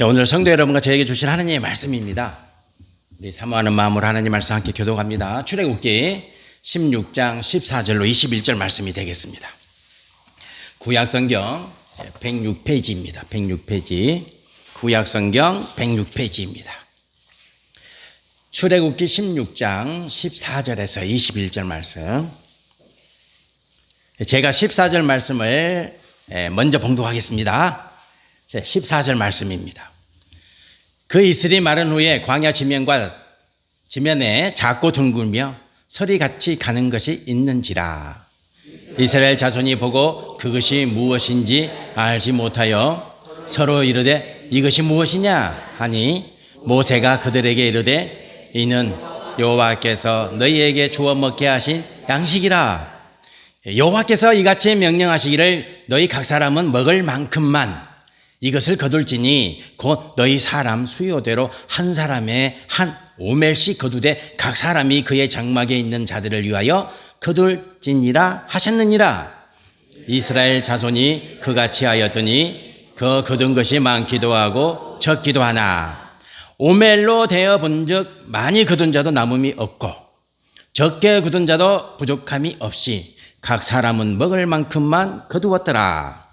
오늘 성도 여러분과 저에게 주신 하나님의 말씀입니다. 우리 사모하는 마음으로 하나님 말씀 함께 교독합니다. 출애굽기 16장 14절로 21절 말씀이 되겠습니다. 구약성경 106페이지입니다. 106페이지. 구약성경 106페이지입니다. 출애굽기 16장 14절에서 21절 말씀. 제가 14절 말씀을 먼저 봉독하겠습니다. 14절 말씀입니다. 그 이슬이 마른 후에 광야 지면에 작고 둥글며 서리같이 가는 것이 있는지라. 이스라엘 자손이 보고 그것이 무엇인지 알지 못하여 서로 이르되 이것이 무엇이냐 하니 모세가 그들에게 이르되 이는 여호와께서 너희에게 주어 먹게 하신 양식이라. 여호와께서 이같이 명령하시기를 너희 각 사람은 먹을 만큼만 이것을 거둘지니 곧 너희 사람 수요대로 한 사람에 한 오멜씩 거두되 각 사람이 그의 장막에 있는 자들을 위하여 거둘지니라 하셨느니라. 이스라엘 자손이 그같이 하였더니 그 거둔 것이 많기도 하고 적기도 하나 오멜로 되어 본즉 많이 거둔 자도 남음이 없고 적게 거둔 자도 부족함이 없이 각 사람은 먹을 만큼만 거두었더라.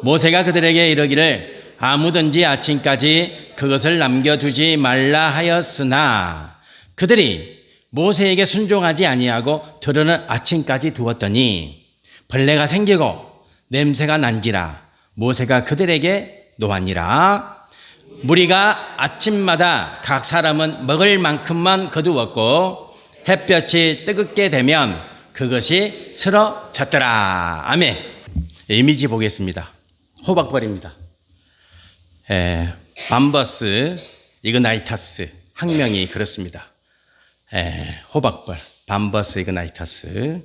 모세가 그들에게 이르기를 아무든지 아침까지 그것을 남겨두지 말라 하였으나 그들이 모세에게 순종하지 아니하고 들으는 아침까지 두었더니 벌레가 생기고 냄새가 난지라. 모세가 그들에게 노하니라. 무리가 아침마다 각 사람은 먹을 만큼만 거두었고 햇볕이 뜨겁게 되면 그것이 쓰러졌더라. 아멘. 이미지 보겠습니다. 호박벌입니다. 밤버스 이그나이타스 학명이 그렇습니다. 호박벌 밤버스 이그나이타스.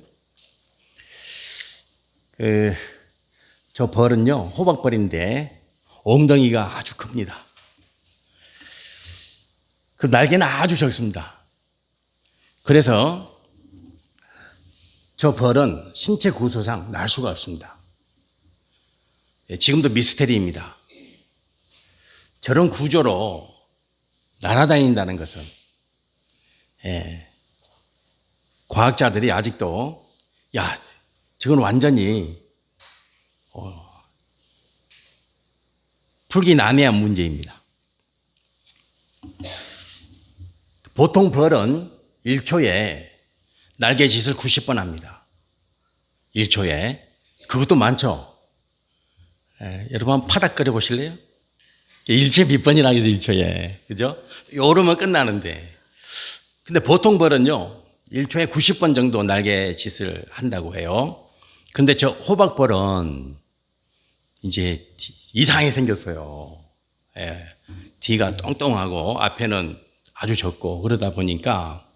저 벌은요 호박벌인데 엉덩이가 아주 큽니다. 그 날개는 아주 적습니다. 그래서 저 벌은 신체 구조상 날 수가 없습니다. 지금도 미스테리입니다. 저런 구조로 날아다닌다는 것은 과학자들이 아직도 저건 완전히 풀기 난해한 문제입니다. 보통 벌은 1초에 날개짓을 90번 합니다. 1초에. 그것도 많죠. 여러분 한번 파닥거려 보실래요? 1초에 몇 번이나 해서 1초에. 그죠? 요러면 끝나는데. 근데 보통 벌은요, 1초에 90번 정도 날개짓을 한다고 해요. 근데 저 호박벌은 이제 이상하게 생겼어요. 뒤가 똥똥하고 앞에는 아주 적고 그러다 보니까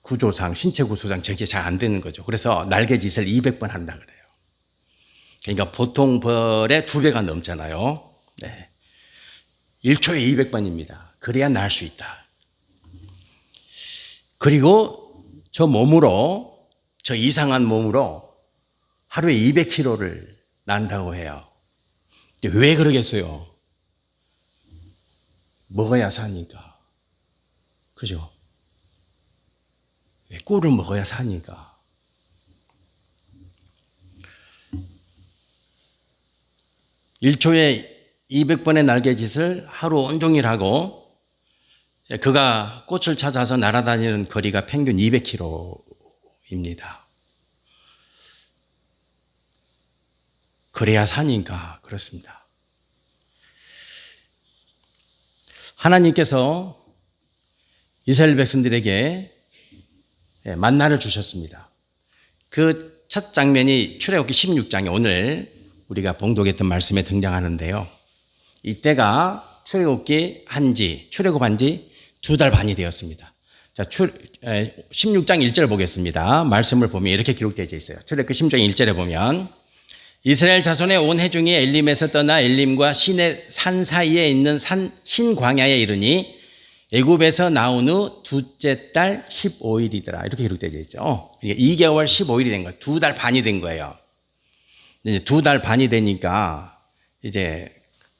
구조상, 신체 구조상 저게 잘 안 되는 거죠. 그래서 날개짓을 200번 한다 그래요. 그러니까 보통 벌의 2배가 넘잖아요. 1초에 200번입니다. 그래야 날 수 있다. 그리고 저 몸으로, 저 이상한 몸으로 하루에 200kg를 난다고 해요. 왜 그러겠어요? 먹어야 사니까. 그죠? 꿀을 먹어야 사니까. 일초에 200번의 날개짓을 하루 온종일 하고 그가 꽃을 찾아서 날아다니는 거리가 평균 200km입니다. 그래야 사니까 그렇습니다. 하나님께서 이스라엘 백성들에게 만나를 주셨습니다. 그 첫 장면이 출애굽기 16장에 오늘 우리가 봉독했던 말씀에 등장하는데요. 이때가 출애굽한 지 2달 반이 되었습니다. 자, 16장 1절 보겠습니다. 말씀을 보면 이렇게 기록되어 있어요. 출애굽기 16장 1절에 보면 이스라엘 자손의 온 회중이 엘림에서 떠나 엘림과 신의 산 사이에 있는 신광야에 이르니 애굽에서 나온 후 둘째 달 15일이더라. 이렇게 기록되어 있죠. 그러니까 2개월 15일이 된 거예요. 2달 반이 된 거예요. 이제 2달 반이 되니까 이제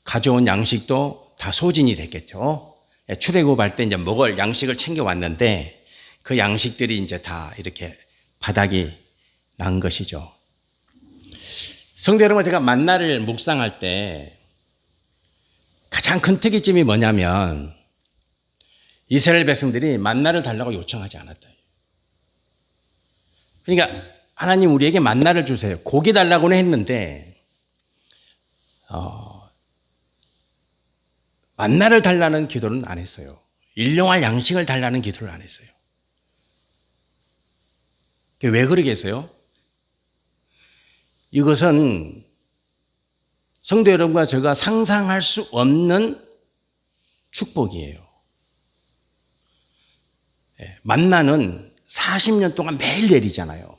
가져온 양식도 다 소진이 됐겠죠. 출애굽할 때 이제 먹을 양식을 챙겨왔는데 그 양식들이 이제 다 이렇게 바닥이 난 것이죠. 성도 여러분, 제가 만나를 묵상할 때 가장 큰 특이점이 뭐냐면 이스라엘 백성들이 만나를 달라고 요청하지 않았다. 그러니까 하나님 우리에게 만나를 주세요. 고기 달라고는 했는데 만나를 달라는 기도는 안 했어요. 일용할 양식을 달라는 기도를 안 했어요. 왜 그러겠어요? 이것은 성도 여러분과 제가 상상할 수 없는 축복이에요. 만나는 40년 동안 매일 내리잖아요.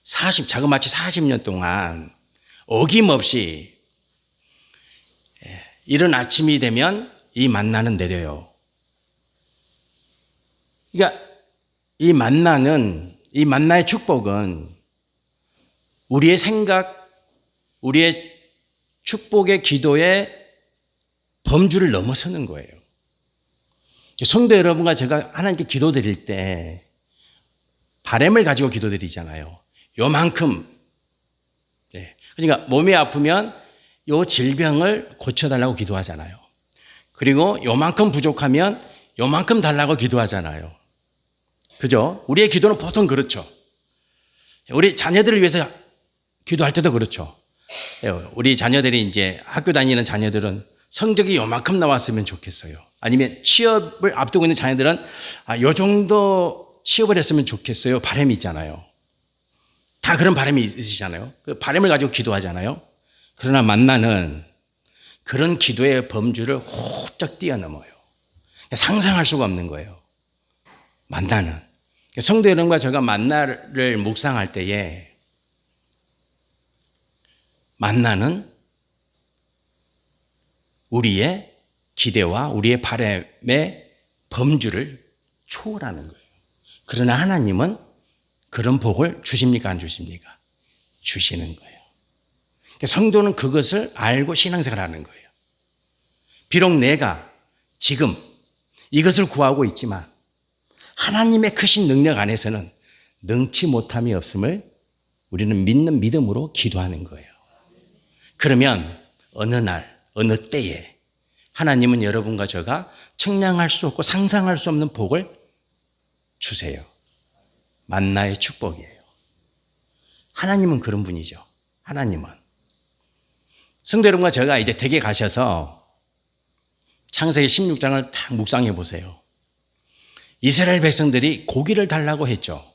자그마치 40년 동안 어김없이 이른 아침이 되면 이 만나는 내려요. 그러니까 이 만나의 축복은 우리의 생각, 우리의 축복의 기도의 범주를 넘어서는 거예요. 성도 여러분과 제가 하나님께 기도드릴 때 바람을 가지고 기도드리잖아요. 요만큼. 그러니까 몸이 아프면 요 질병을 고쳐달라고 기도하잖아요. 그리고 요만큼 부족하면 요만큼 달라고 기도하잖아요. 그죠? 우리의 기도는 보통 그렇죠. 우리 자녀들을 위해서 기도할 때도 그렇죠. 우리 자녀들이 이제 학교 다니는 자녀들은 성적이 요만큼 나왔으면 좋겠어요. 아니면 취업을 앞두고 있는 자녀들은 요 정도 취업을 했으면 좋겠어요. 바람이 있잖아요. 다 그런 바람이 있으시잖아요. 그 바람을 가지고 기도하잖아요. 그러나 만나는 그런 기도의 범주를 훌쩍 뛰어넘어요. 상상할 수가 없는 거예요. 만나는. 성도 여러분과 제가 만나를 묵상할 때에 만나는 우리의 기대와 우리의 바람의 범주를 초월하는 거예요. 그러나 하나님은 그런 복을 주십니까? 안 주십니까? 주시는 거예요. 성도는 그것을 알고 신앙생활을 하는 거예요. 비록 내가 지금 이것을 구하고 있지만 하나님의 크신 능력 안에서는 능치 못함이 없음을 우리는 믿는 믿음으로 기도하는 거예요. 그러면 어느 날, 어느 때에 하나님은 여러분과 제가 측량할 수 없고 상상할 수 없는 복을 주세요. 만나의 축복이에요. 하나님은 그런 분이죠. 하나님은. 성도 여러분과 제가 이제 댁에 가셔서 창세기 16장을 딱 묵상해 보세요. 이스라엘 백성들이 고기를 달라고 했죠.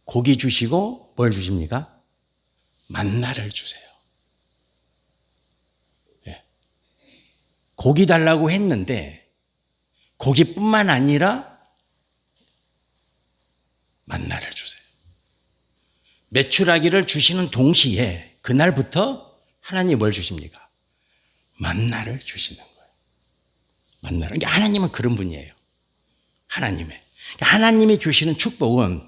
고기 주시고 뭘 주십니까? 만나를 주세요. 고기 달라고 했는데 고기뿐만 아니라 만나를 주세요. 메추라기를 주시는 동시에 그날부터 하나님이 뭘 주십니까? 만나를 주시는 거예요. 만나를. 그러니까 하나님은 그런 분이에요. 하나님이 주시는 축복은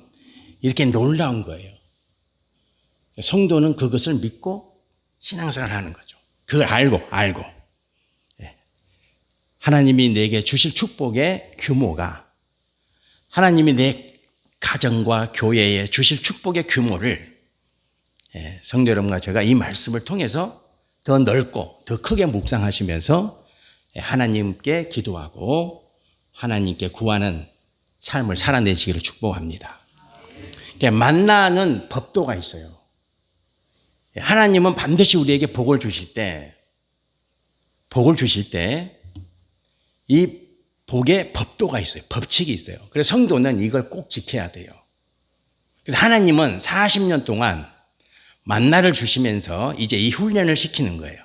이렇게 놀라운 거예요. 성도는 그것을 믿고 신앙생활을 하는 거죠. 그걸 알고. 하나님이 내게 주실 축복의 규모가 하나님이 내 가정과 교회에 주실 축복의 규모를 성도 여러분과 제가 이 말씀을 통해서 더 넓고 더 크게 묵상하시면서 하나님께 기도하고 하나님께 구하는 삶을 살아내시기를 축복합니다. 만나는 법도가 있어요. 하나님은 반드시 우리에게 복을 주실 때 이 복의 법도가 있어요. 법칙이 있어요. 그래서 성도는 이걸 꼭 지켜야 돼요. 그래서 하나님은 40년 동안 만나를 주시면서 이제 이 훈련을 시키는 거예요.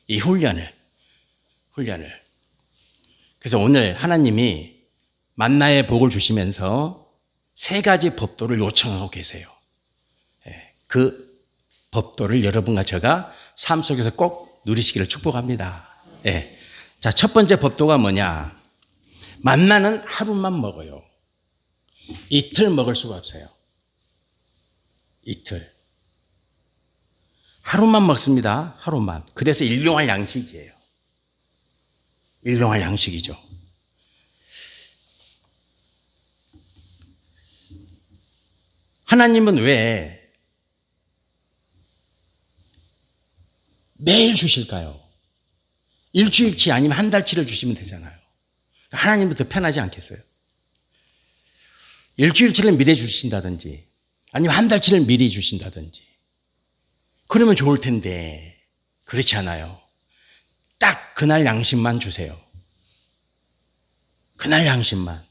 이 훈련을. 그래서 오늘 하나님이 만나의 복을 주시면서 3가지 법도를 요청하고 계세요. 그 법도를 여러분과 제가 삶 속에서 꼭 누리시기를 축복합니다. 자, 첫 번째 법도가 뭐냐? 만나는 하루만 먹어요. 이틀 먹을 수가 없어요. 이틀. 하루만 먹습니다. 하루만. 그래서 일용할 양식이에요. 일용할 양식이죠. 하나님은 왜 매일 주실까요? 일주일치 아니면 한 달치를 주시면 되잖아요. 하나님은 더 편하지 않겠어요? 일주일치를 미리 주신다든지 아니면 한 달치를 미리 주신다든지 그러면 좋을 텐데 그렇지 않아요. 딱 그날 양식만 주세요. 그날 양식만.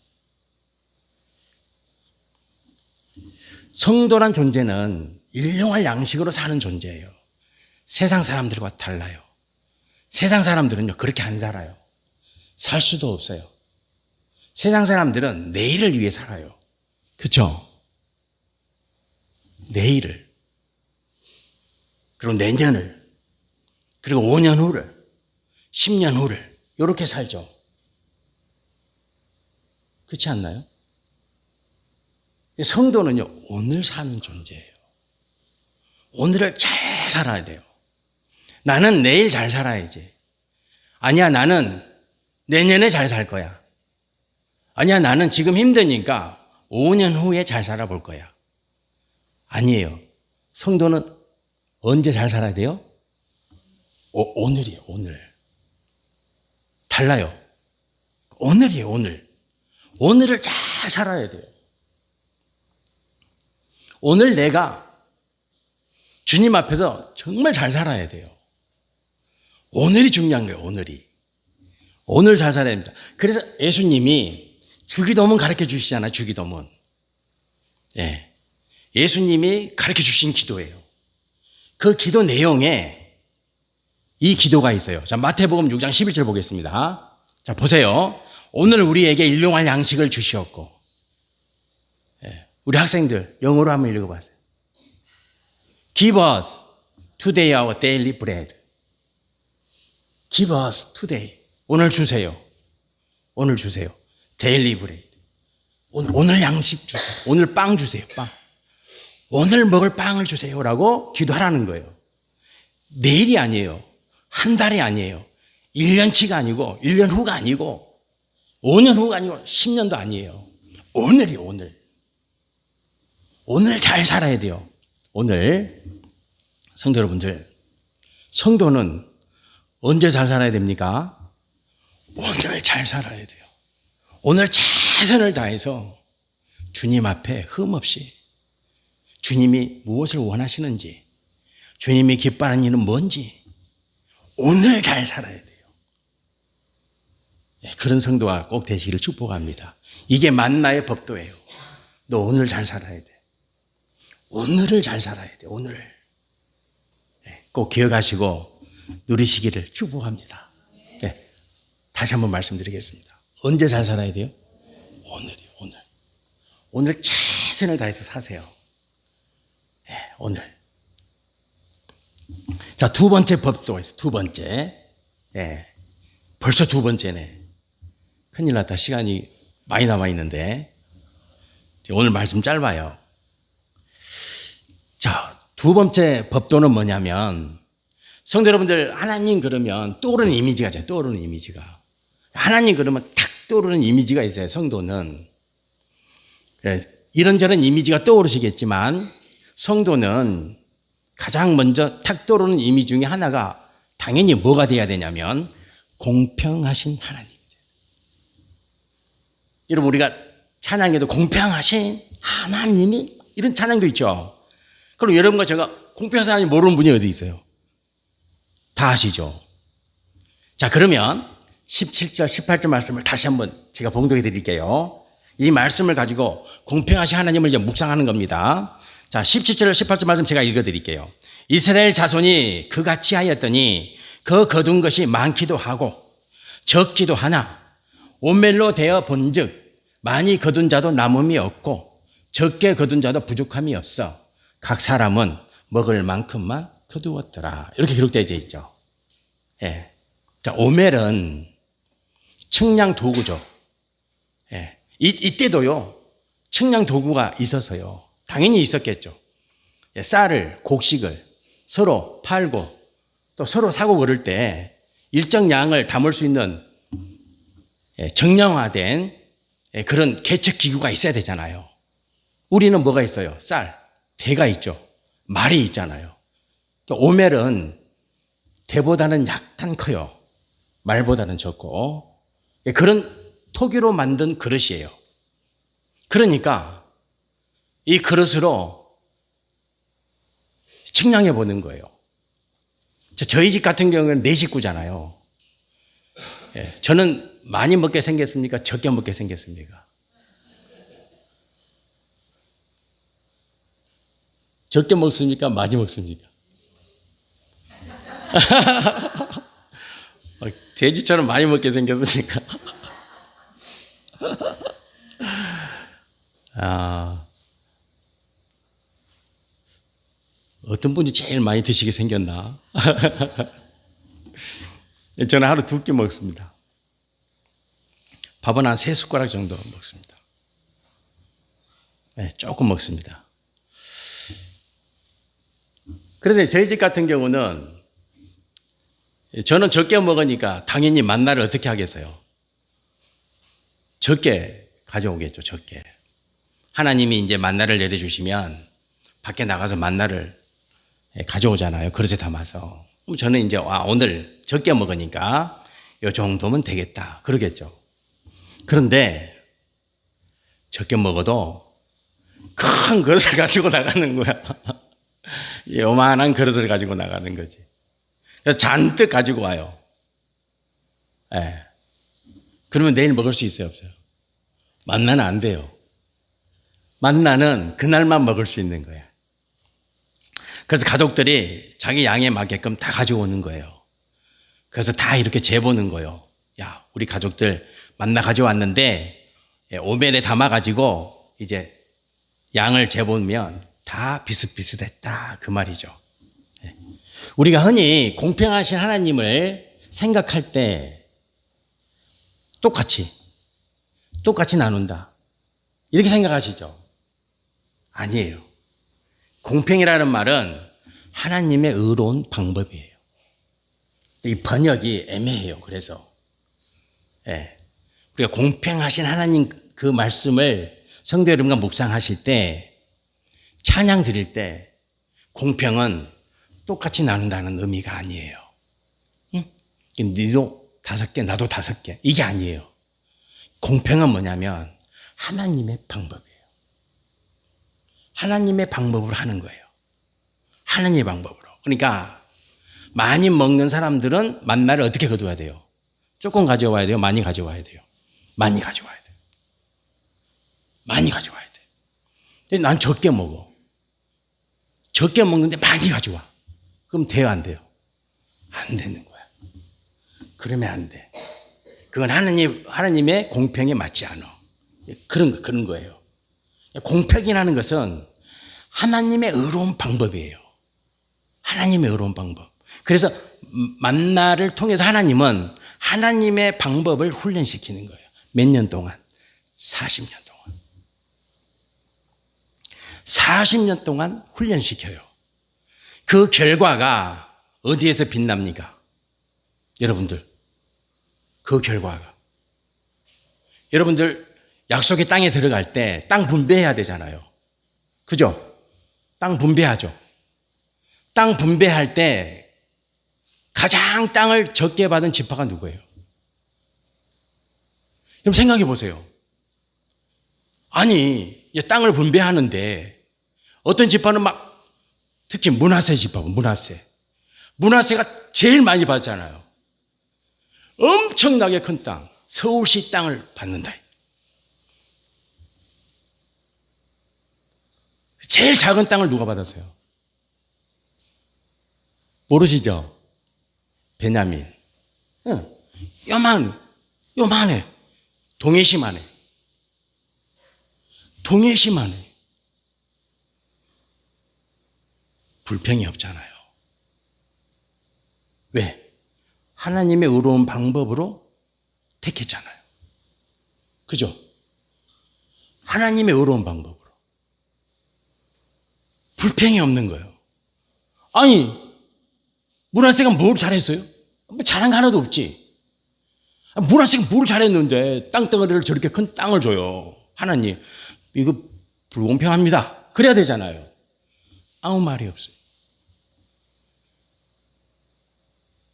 성도란 존재는 일용할 양식으로 사는 존재예요. 세상 사람들과 달라요. 세상 사람들은요 그렇게 안 살아요. 살 수도 없어요. 세상 사람들은 내일을 위해 살아요. 그렇죠? 내일을, 그리고 내년을, 그리고 5년 후를, 10년 후를 이렇게 살죠. 그렇지 않나요? 성도는요 오늘 사는 존재예요. 오늘을 잘 살아야 돼요. 나는 내일 잘 살아야지. 아니야, 나는 내년에 잘 살 거야. 아니야, 나는 지금 힘드니까 5년 후에 잘 살아볼 거야. 아니에요. 성도는 언제 잘 살아야 돼요? 오늘이에요, 오늘. 달라요. 오늘이에요, 오늘. 오늘을 잘 살아야 돼요. 오늘 내가 주님 앞에서 정말 잘 살아야 돼요. 오늘이 중요한 거예요, 오늘이. 오늘 잘 살아야 됩니다. 그래서 예수님이 주기도문 가르쳐 주시잖아요, 주기도문. 예. 예수님이 가르쳐 주신 기도예요. 그 기도 내용에 이 기도가 있어요. 자, 마태복음 6장 11절 보겠습니다. 자, 보세요. 오늘 우리에게 일용할 양식을 주시었고. 예. 우리 학생들 영어로 한번 읽어보세요. Give us today our daily bread. Give us today. 오늘 주세요. 오늘 주세요. daily bread. 오늘 양식 주세요. 오늘 빵 주세요. 빵. 오늘 먹을 빵을 주세요라고 기도하라는 거예요. 내일이 아니에요. 한 달이 아니에요. 1년치가 아니고 1년 후가 아니고 5년 후가 아니고 10년도 아니에요. 오늘이 오늘. 오늘 잘 살아야 돼요. 오늘. 성도 여러분들, 성도는 언제 잘 살아야 됩니까? 오늘 잘 살아야 돼요. 오늘 최선을 다해서 주님 앞에 흠없이 주님이 무엇을 원하시는지, 주님이 기뻐하는 일은 뭔지 오늘 잘 살아야 돼요. 그런 성도가 꼭 되시기를 축복합니다. 이게 만나의 법도예요. 너 오늘 잘 살아야 돼. 오늘을 잘 살아야 돼. 오늘을. 꼭 기억하시고 누리시기를 축복합니다. 네, 다시 한번 말씀드리겠습니다. 언제 잘 살아야 돼요? 오늘이요, 오늘. 오늘 최선을 다해서 사세요. 네, 오늘. 자, 두 번째 법도가 있어요. 두 번째. 네, 벌써 두 번째네. 큰일 났다. 시간이 많이 남아있는데. 오늘 말씀 짧아요. 자, 두 번째 법도는 뭐냐면, 성도 여러분들, 하나님 그러면 떠오르는 이미지가 있잖아요. 떠오르는 이미지가. 하나님 그러면 탁 떠오르는 이미지가 있어요. 성도는. 이런저런 이미지가 떠오르시겠지만, 성도는 가장 먼저 탁 떠오르는 이미지 중에 하나가 당연히 뭐가 돼야 되냐면, 공평하신 하나님. 여러분, 우리가 찬양에도 공평하신 하나님이 이런 찬양도 있죠. 그럼 여러분과 제가 공평하신 하나님 모르는 분이 어디 있어요? 다 아시죠? 자, 그러면 17절, 18절 말씀을 다시 한번 제가 봉독해 드릴게요. 이 말씀을 가지고 공평하신 하나님을 이제 묵상하는 겁니다. 자, 17절, 18절 말씀 제가 읽어 드릴게요. 이스라엘 자손이 그같이 하였더니 그 거둔 것이 많기도 하고 적기도 하나 온멜로 되어 본즉 많이 거둔 자도 남음이 없고 적게 거둔 자도 부족함이 없어 각 사람은 먹을 만큼만 거두었더라. 이렇게 기록되어 있죠. 예. 그러니까 오멜은 측량 도구죠. 예. 이때도요, 측량 도구가 있어서요. 당연히 있었겠죠. 예. 쌀을, 곡식을 서로 팔고 또 서로 사고 그럴 때 일정 양을 담을 수 있는 정량화된 그런 개척 기구가 있어야 되잖아요. 우리는 뭐가 있어요? 쌀, 대가 있죠. 말이 있잖아요. 오멜은 대보다는 약간 커요. 말보다는 적고. 그런 토기로 만든 그릇이에요. 그러니까 이 그릇으로 측량해 보는 거예요. 저희 집 같은 경우는 4식구잖아요. 저는 많이 먹게 생겼습니까? 적게 먹게 생겼습니까? 적게 먹습니까? 많이 먹습니까? 돼지처럼 많이 먹게 생겼습니까? 어떤 분이 제일 많이 드시게 생겼나? 저는 하루 2끼 먹습니다. 밥은 한 3숟가락 정도 먹습니다. 네, 조금 먹습니다. 그래서 저희 집 같은 경우는 저는 적게 먹으니까 당연히 만나를 어떻게 하겠어요? 적게 가져오겠죠, 적게. 하나님이 이제 만나를 내려주시면 밖에 나가서 만나를 가져오잖아요. 그릇에 담아서. 그럼 저는 이제 오늘 적게 먹으니까 이 정도면 되겠다. 그러겠죠. 그런데 적게 먹어도 큰 그릇을 가지고 나가는 거야. 요만한 그릇을 가지고 나가는 거지. 그래서 잔뜩 가지고 와요. 예. 그러면 내일 먹을 수 있어요, 없어요? 만나는 안 돼요. 만나는 그날만 먹을 수 있는 거예요. 그래서 가족들이 자기 양에 맞게끔 다 가지고 오는 거예요. 그래서 다 이렇게 재보는 거예요. 야, 우리 가족들 만나 가져왔는데 오멜에 담아가지고 이제 양을 재보면 다 비슷비슷했다. 그 말이죠. 우리가 흔히 공평하신 하나님을 생각할 때 똑같이 나눈다. 이렇게 생각하시죠? 아니에요. 공평이라는 말은 하나님의 의로운 방법이에요. 이 번역이 애매해요. 그래서 우리가 공평하신 하나님 그 말씀을 성도 여러분과 묵상하실 때 찬양 드릴 때 공평은 똑같이 나눈다는 의미가 아니에요. 응? 너도 5개, 나도 5개. 이게 아니에요. 공평은 뭐냐면 하나님의 방법이에요. 하나님의 방법으로 하는 거예요. 하나님의 방법으로. 그러니까 많이 먹는 사람들은 만나를 어떻게 거둬야 돼요? 조금 가져와야 돼요? 많이 가져와야 돼요? 많이 가져와야 돼요. 많이 가져와야 돼요. 근데 난 적게 먹어. 적게 먹는데 많이 가져와. 그럼 돼요, 안 돼요? 안 되는 거야. 그러면 안 돼. 그건 하나님의 공평에 맞지 않아. 그런 거예요. 공평이라는 것은 하나님의 의로운 방법이에요. 하나님의 의로운 방법. 그래서 만나를 통해서 하나님은 하나님의 방법을 훈련시키는 거예요. 몇 년 동안? 40년 동안. 40년 동안 훈련시켜요. 그 결과가 어디에서 빛납니까? 여러분들, 그 결과가. 여러분들, 약속의 땅에 들어갈 때 땅 분배해야 되잖아요. 그죠? 땅 분배하죠. 땅 분배할 때 가장 땅을 적게 받은 지파가 누구예요? 그럼 생각해 보세요. 아니, 땅을 분배하는데 어떤 지파는 막 특히 므낫세 지파, 므낫세가 제일 많이 받잖아요. 엄청나게 큰 땅, 서울시 땅을 받는다. 제일 작은 땅을 누가 받았어요? 모르시죠? 베냐민. 요만해. 동해시만해. 불평이 없잖아요. 왜? 하나님의 의로운 방법으로 택했잖아요. 그죠? 하나님의 의로운 방법으로. 불평이 없는 거예요. 아니, 문하세가 뭘 잘했어요? 뭐 잘한 거 하나도 없지. 문하세가 뭘 잘했는데 땅덩어리를 저렇게 큰 땅을 줘요. 하나님, 이거 불공평합니다. 그래야 되잖아요. 아무 말이 없어요.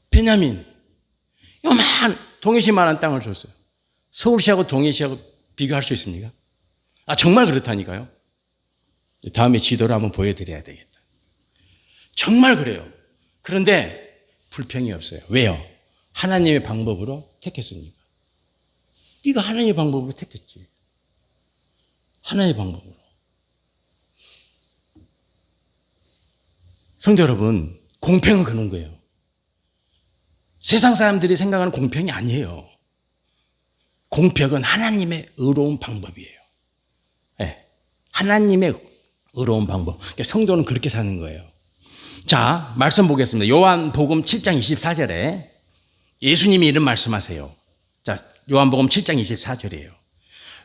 베냐민, 요만 동해시만한 땅을 줬어요. 서울시하고 동해시하고 비교할 수 있습니까? 정말 그렇다니까요. 다음에 지도를 한번 보여드려야 되겠다. 정말 그래요. 그런데 불평이 없어요. 왜요? 하나님의 방법으로 택했으니까. 네가 하나님의 방법으로 택했지. 하나님의 방법으로. 성도 여러분, 공평은 그런 거예요. 세상 사람들이 생각하는 공평이 아니에요. 공평은 하나님의 의로운 방법이에요. 네. 하나님의 의로운 방법. 성도는 그렇게 사는 거예요. 자, 말씀 보겠습니다. 요한복음 7장 24절에 예수님이 이런 말씀하세요. 자, 요한복음 7장 24절이에요.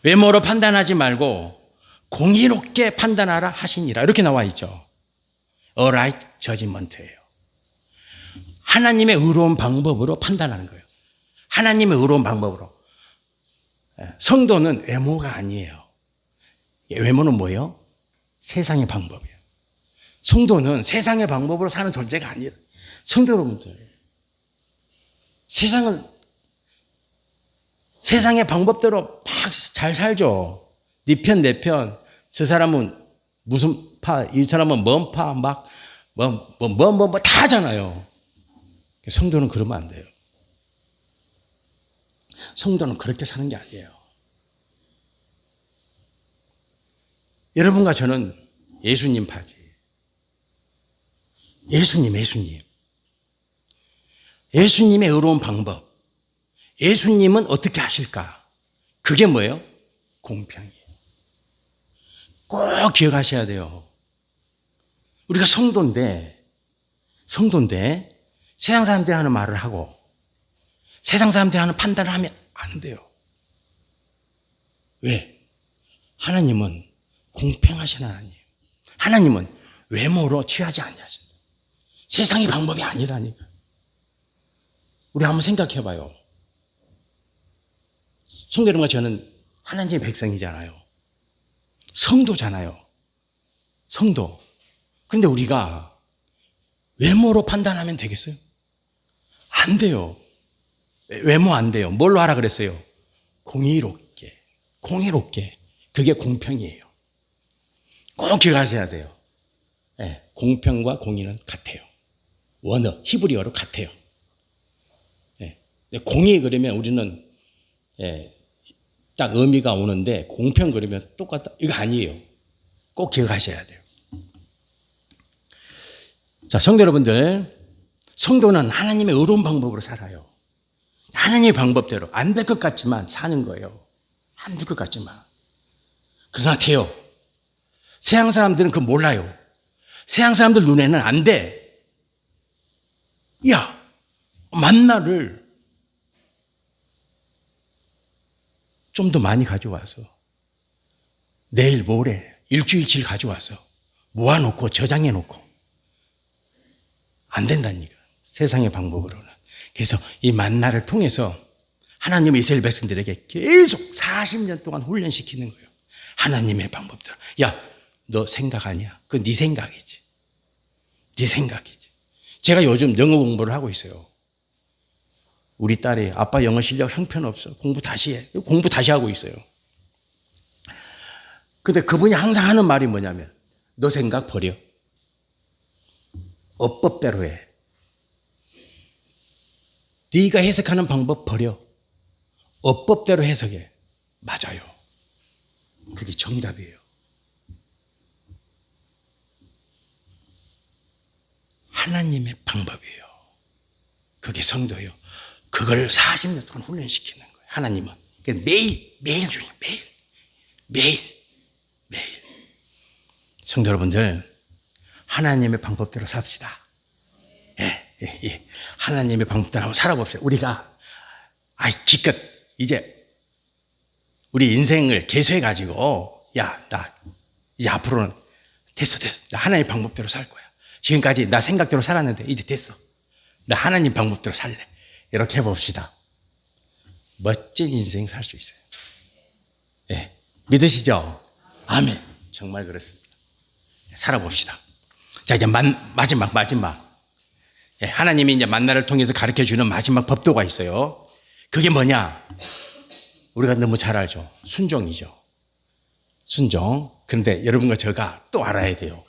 외모로 판단하지 말고 공의롭게 판단하라 하시니라. 이렇게 나와 있죠. A right judgment예요. 하나님의 의로운 방법으로 판단하는 거예요. 하나님의 의로운 방법으로. 성도는 외모가 아니에요. 외모는 뭐예요? 세상의 방법이에요. 성도는 세상의 방법으로 사는 존재가 아니에요. 성도 여러분들, 세상은 세상의 방법대로 막 잘 살죠. 네 편, 내 편. 저 사람은 무슨 파, 이 사람은 뭔 파, 막, 다 하잖아요. 성도는 그러면 안 돼요. 성도는 그렇게 사는 게 아니에요. 여러분과 저는 예수님 파지. 예수님. 예수님의 의로운 방법. 예수님은 어떻게 하실까? 그게 뭐예요? 공평이에요. 꼭 기억하셔야 돼요. 우리가 성도인데 세상 사람들이 하는 말을 하고 세상 사람들이 하는 판단을 하면 안 돼요. 왜? 하나님은 공평하신 하나님. 하나님은 외모로 취하지 아니하신다. 세상의 방법이 아니라니까. 우리 한번 생각해 봐요. 성도 여러분과 저는 하나님의 백성이잖아요. 성도잖아요. 성도. 그런데 우리가 외모로 판단하면 되겠어요? 안 돼요. 외모 안 돼요. 뭘로 하라 그랬어요? 공의롭게. 그게 공평이에요. 꼭 기억하셔야 돼요. 네, 공평과 공의는 같아요. 원어, 히브리어로 같아요. 네, 공의 그러면 우리는 딱 의미가 오는데 공평 그러면 똑같다. 이거 아니에요. 꼭 기억하셔야 돼요. 자, 성도 여러분들, 성도는 하나님의 의로운 방법으로 살아요. 하나님의 방법대로 안 될 것 같지만 사는 거예요. 안 될 것 같지만. 그러나 돼요. 세상 사람들은 그거 몰라요. 세상 사람들 눈에는 안 돼. 야, 만나를 좀 더 많이 가져와서 내일 모레 일주일치 가져와서 모아놓고 저장해놓고 안 된다니까. 세상의 방법으로는. 그래서 이 만나를 통해서 하나님의 이스라엘 백성들에게 계속 40년 동안 훈련시키는 거예요. 하나님의 방법대로. 야, 너 생각 아니야. 그건 네 생각이지. 네 생각이지. 제가 요즘 영어 공부를 하고 있어요. 우리 딸이 아빠 영어 실력 형편없어. 공부 다시 해. 공부 다시 하고 있어요. 근데 그분이 항상 하는 말이 뭐냐면 너 생각 버려. 어법대로 해. 네가 해석하는 방법 버려. 어법대로 해석해. 맞아요. 그게 정답이에요. 하나님의 방법이에요. 그게 성도예요. 그걸 40년 동안 훈련시키는 거예요. 하나님은. 매일 주님, 매일. 성도 여러분들, 하나님의 방법대로 삽시다. 예. 하나님의 방법대로 한번 살아봅시다. 우리가, 기껏, 이제, 우리 인생을 개수해가지고, 야, 나, 이제 앞으로는 됐어. 나 하나님의 방법대로 살 거야. 지금까지 나 생각대로 살았는데 이제 됐어. 나 하나님 방법대로 살래. 이렇게 해봅시다. 멋진 인생 살 수 있어요. 예. 믿으시죠? 아멘. 정말 그렇습니다. 살아봅시다. 자, 이제 마지막. 예, 하나님이 이제 만나를 통해서 가르쳐 주는 마지막 법도가 있어요. 그게 뭐냐? 우리가 너무 잘 알죠. 순종이죠. 순종. 그런데 여러분과 제가 또 알아야 돼요.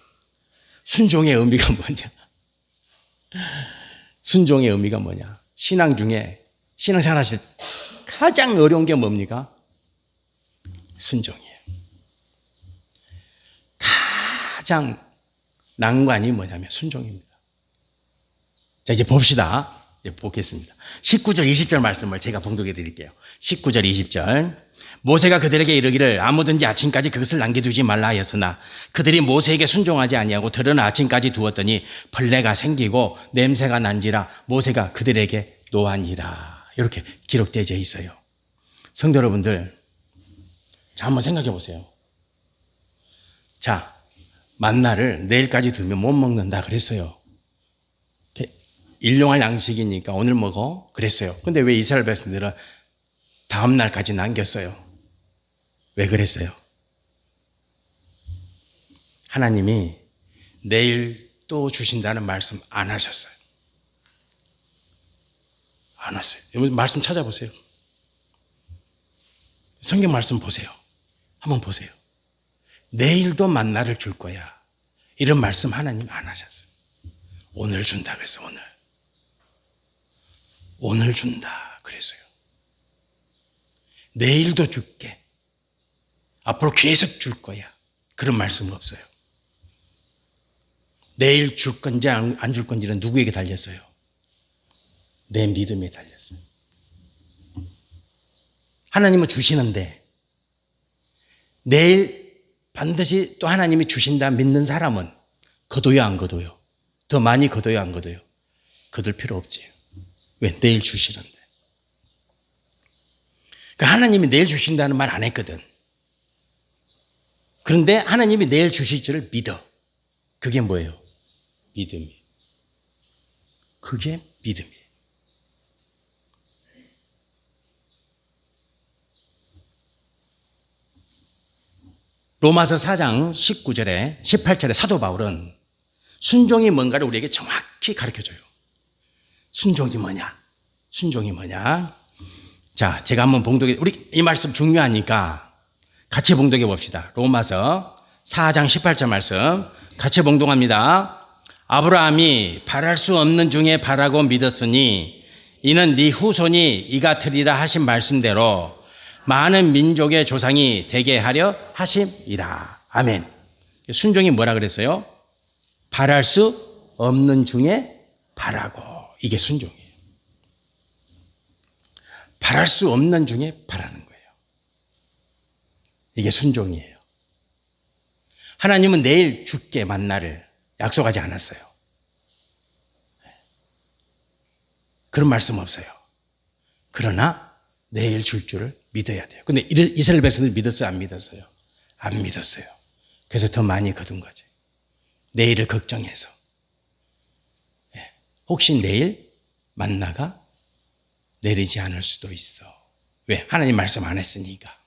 순종의 의미가 뭐냐? 순종의 의미가 뭐냐? 신앙 중에 신앙생활 하실 가장 어려운 게 뭡니까? 순종이에요. 가장 난관이 뭐냐면 순종입니다. 자, 이제 봅시다. 이제 보겠습니다. 19절, 20절 말씀을 제가 봉독해 드릴게요. 19절, 20절. 모세가 그들에게 이르기를 아무든지 아침까지 그것을 남겨두지 말라 하였으나 그들이 모세에게 순종하지 아니하고 들은 아침까지 두었더니 벌레가 생기고 냄새가 난지라 모세가 그들에게 노하니라. 이렇게 기록되어 있어요. 성도 여러분들, 자, 한번 생각해 보세요. 자, 만나를 내일까지 두면 못 먹는다 그랬어요. 일용할 양식이니까 오늘 먹어 그랬어요. 근데 왜 이스라엘 백성들은 다음 날까지 남겼어요? 왜 그랬어요? 하나님이 내일 또 주신다는 말씀 안 하셨어요. 안 왔어요. 여러분 말씀 찾아보세요. 성경 말씀 보세요. 한번 보세요. 내일도 만나를 줄 거야. 이런 말씀 하나님 안 하셨어요. 오늘 준다 그랬어요. 오늘 준다 그랬어요. 내일도 줄게. 앞으로 계속 줄 거야. 그런 말씀은 없어요. 내일 줄 건지 안 줄 건지는 누구에게 달렸어요? 내 믿음에 달렸어요. 하나님은 주시는데 내일 반드시 또 하나님이 주신다 믿는 사람은 거둬요, 안 거둬요? 더 많이 거둬요, 안 거둬요? 거둘 필요 없지. 왜? 내일 주시는데. 그러니까 하나님이 내일 주신다는 말 안 했거든. 그런데 하나님이 내일 주실 줄을 믿어. 그게 뭐예요? 믿음이. 그게 믿음이에요. 로마서 4장 19절에 18절에 사도 바울은 순종이 뭔가를 우리에게 정확히 가르쳐줘요. 순종이 뭐냐? 순종이 뭐냐? 자, 제가 한번 봉독해, 우리 이 말씀 중요하니까 같이 봉독해 봅시다. 로마서 4장 18절 말씀 같이 봉독합니다. 아브라함이 바랄 수 없는 중에 바라고 믿었으니 이는 네 후손이 이같으리라 하신 말씀대로 많은 민족의 조상이 되게 하려 하심이라. 아멘. 순종이 뭐라 그랬어요? 바랄 수 없는 중에 바라고. 이게 순종이에요. 바랄 수 없는 중에 바라는 거예요. 이게 순종이에요. 하나님은 내일 줄게 만나를 약속하지 않았어요. 그런 말씀 없어요. 그러나 내일 줄 줄을 믿어야 돼요. 근데 이스라엘 백성들 믿었어요? 안 믿었어요? 안 믿었어요. 그래서 더 많이 거둔 거지. 내일을 걱정해서. 혹시 내일 만나가 내리지 않을 수도 있어. 왜? 하나님 말씀 안 했으니까.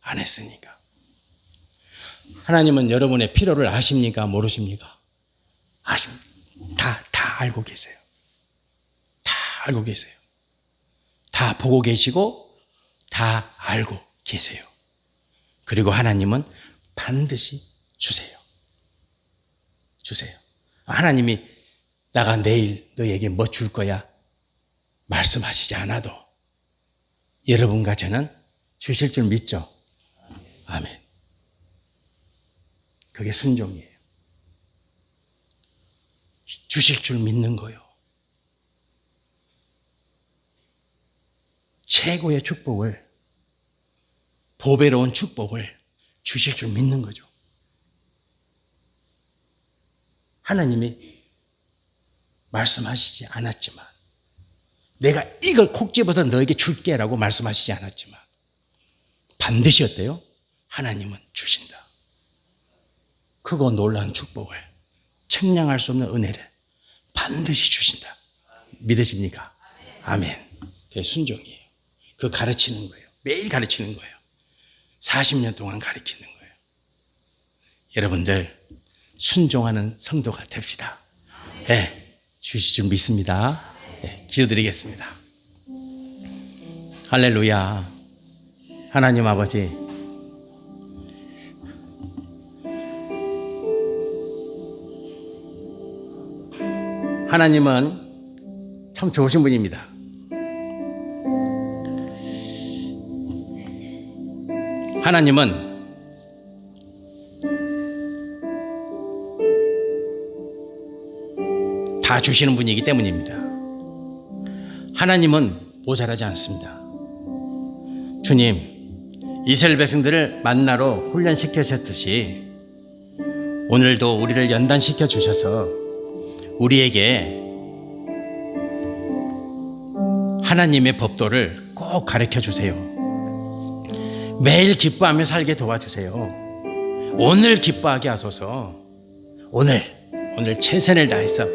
안 했으니까. 하나님은 여러분의 필요를 아십니까? 모르십니까? 아십니다. 다 알고 계세요. 다 알고 계세요. 다 보고 계시고 다 알고 계세요. 그리고 하나님은 반드시 주세요. 주세요. 하나님이 나가 내일 너에게 뭐 줄 거야? 말씀하시지 않아도 여러분과 저는 주실 줄 믿죠? 아멘. 그게 순종이에요. 주실 줄 믿는 거요. 최고의 축복을, 보배로운 축복을 주실 줄 믿는 거죠. 하나님이 말씀하시지 않았지만, 내가 이걸 콕 집어서 너에게 줄게라고 말씀하시지 않았지만, 반드시 어때요? 하나님은 주신다. 크고 놀라운 축복을 측량할 수 없는 은혜를 반드시 주신다. 믿으십니까? 아멘. 그게 순종이에요. 그 가르치는 거예요. 매일 가르치는 거예요. 40년 동안 가르치는 거예요. 여러분들 순종하는 성도가 됩시다. 네, 주실 줄 믿습니다. 네, 기도드리겠습니다. 할렐루야. 하나님 아버지, 하나님은 참 좋으신 분입니다. 하나님은 다 주시는 분이기 때문입니다. 하나님은 모자라지 않습니다. 주님, 이스라엘 백성들을 만나로 훈련시키셨듯이 오늘도 우리를 연단시켜 주셔서 우리에게 하나님의 법도를 꼭 가르쳐 주세요. 매일 기뻐하며 살게 도와주세요. 오늘 기뻐하게 하소서. 오늘 최선을 다해서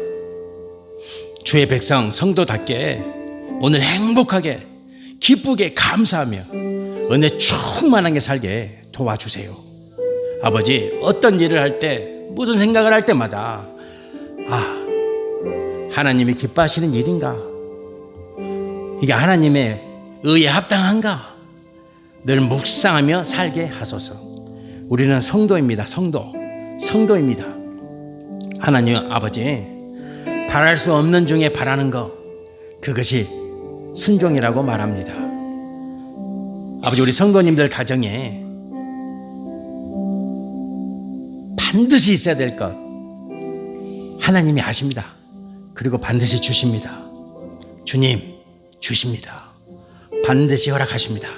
주의 백성 성도답게 오늘 행복하게 기쁘게 감사하며 은혜 충만하게 살게 도와주세요. 아버지, 어떤 일을 할 때 무슨 생각을 할 때마다 하나님이 기뻐하시는 일인가? 이게 하나님의 의에 합당한가? 늘 묵상하며 살게 하소서. 우리는 성도입니다. 성도입니다. 하나님 아버지, 바랄 수 없는 중에 바라는 것, 그것이 순종이라고 말합니다. 아버지, 우리 성도님들 가정에 반드시 있어야 될 것 하나님이 아십니다. 그리고 반드시 주십니다. 주님 주십니다. 반드시 허락하십니다.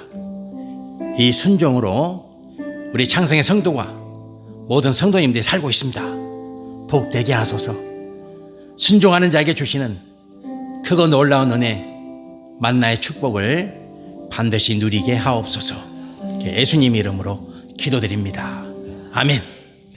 이 순종으로 우리 창성의 성도와 모든 성도님들이 살고 있습니다. 복되게 하소서. 순종하는 자에게 주시는 크고 놀라운 은혜, 만나의 축복을 반드시 누리게 하옵소서. 예수님 이름으로 기도드립니다. 아멘.